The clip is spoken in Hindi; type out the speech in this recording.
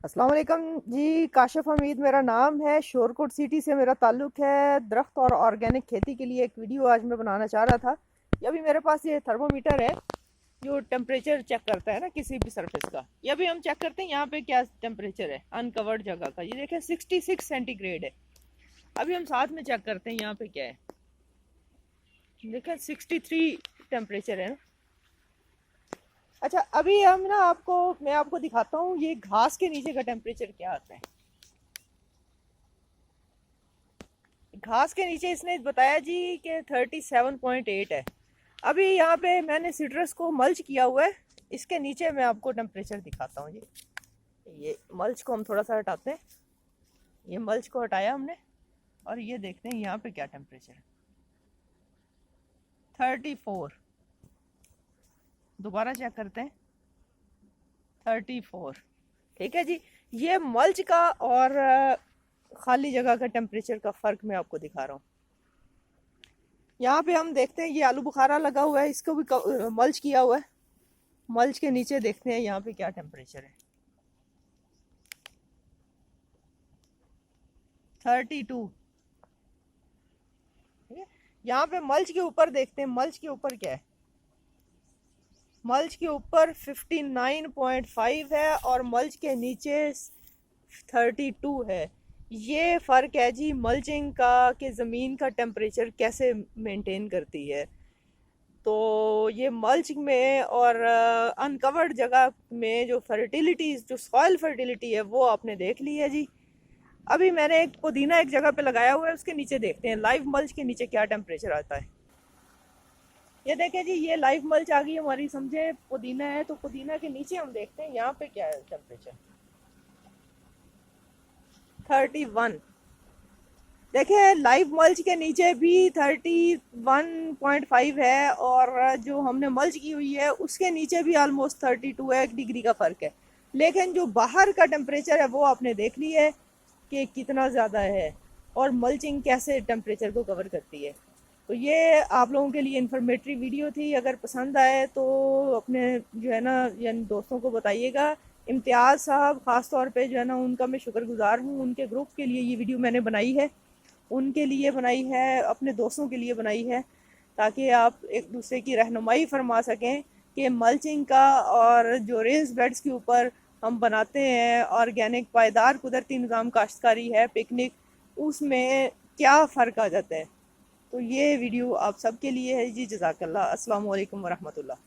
अस्सलाम वालेकुम जी। काशिफ हमीद मेरा नाम है। शोरकोट सिटी से मेरा ताल्लुक़ है। दरख्त और ऑर्गेनिक खेती के लिए एक वीडियो आज मैं बनाना चाह रहा था। ये अभी मेरे पास ये थर्मोमीटर है जो टेम्परेचर चेक करता है ना किसी भी सरफेस का। ये अभी हम चेक करते हैं यहाँ पे क्या टेम्परेचर है अनकवर्ड जगह का। ये देखें 66 सेंटीग्रेड है। अभी हम साथ में चेक करते हैं यहाँ पे क्या है। देखें 63 टेम्परेचर है ना। अच्छा, अभी हम ना मैं आपको दिखाता हूँ ये घास के नीचे का टेम्परेचर क्या आता है। घास के नीचे इसने बताया जी कि 37.8 है। अभी यहाँ पे मैंने सिट्रस को मल्च किया हुआ है। इसके नीचे मैं आपको टेम्परेचर दिखाता हूँ जी। ये मल्च को हम थोड़ा सा हटाते हैं। ये मल्च को हटाया हमने और ये देखते हैं यहाँ पे क्या टेम्परेचर है। 34। दोबारा चेक करते हैं। 34। ठीक है जी। ये मल्च का और खाली जगह का टेम्परेचर का फ़र्क मैं आपको दिखा रहा हूँ। यहाँ पे हम देखते हैं ये आलू बुखारा लगा हुआ है, इसको भी मल्च किया हुआ है। मल्च के नीचे देखते हैं यहाँ पे क्या टेम्परेचर है। 32। ठीक है। यहाँ पे मल्च के ऊपर देखते हैं मल्च के ऊपर क्या है। मल्च के ऊपर 59.5 है और मल्च के नीचे 32 है। ये फ़र्क है जी मल्चिंग का कि ज़मीन का टेम्परेचर कैसे मेंटेन करती है। तो ये मल्च में और अनकवर्ड जगह में जो फर्टिलिटी जो सॉइल फर्टिलिटी है वो आपने देख ली है जी। अभी मैंने एक पुदीना एक जगह पे लगाया हुआ है, उसके नीचे देखते हैं लाइव मल्च के नीचे क्या टेम्परेचर आता है। ये देखें जी, ये लाइव मल्च आ गई हमारी। समझे पुदीना है तो पुदीना के नीचे हम देखते हैं यहाँ पे क्या है टेम्परेचर। 31। देखिए लाइव मल्च के नीचे भी 31.5 है और जो हमने मल्च की हुई है उसके नीचे भी ऑलमोस्ट 32 है। 1 डिग्री का फ़र्क है। लेकिन जो बाहर का टेम्परेचर है वो आपने देख ली है कि कितना ज़्यादा है और मल्चिंग कैसे टेम्परेचर को कवर करती है। तो ये आप लोगों के लिए इन्फॉर्मेटिव वीडियो थी। अगर पसंद आए तो अपने जो है ना यानी दोस्तों को बताइएगा। इम्तियाज़ साहब ख़ास तौर पे जो है ना उनका मैं शुक्रगुजार हूँ। उनके ग्रुप के लिए ये वीडियो मैंने बनाई है, उनके लिए बनाई है, अपने दोस्तों के लिए बनाई है, ताकि आप एक दूसरे की रहनुमाई फरमा सकें कि मल्चिंग का और जो रेज़ बेड्स के ऊपर हम बनाते हैं ऑर्गेनिक पायदार कुदरती निज़ाम काश्तकारी है पिकनिक, उसमें क्या फ़र्क आ जाता है। तो ये वीडियो आप सबके लिए है जी। जज़ाकल्लाह। अस्सलाम वालेकुम वरहमतुल्लाह।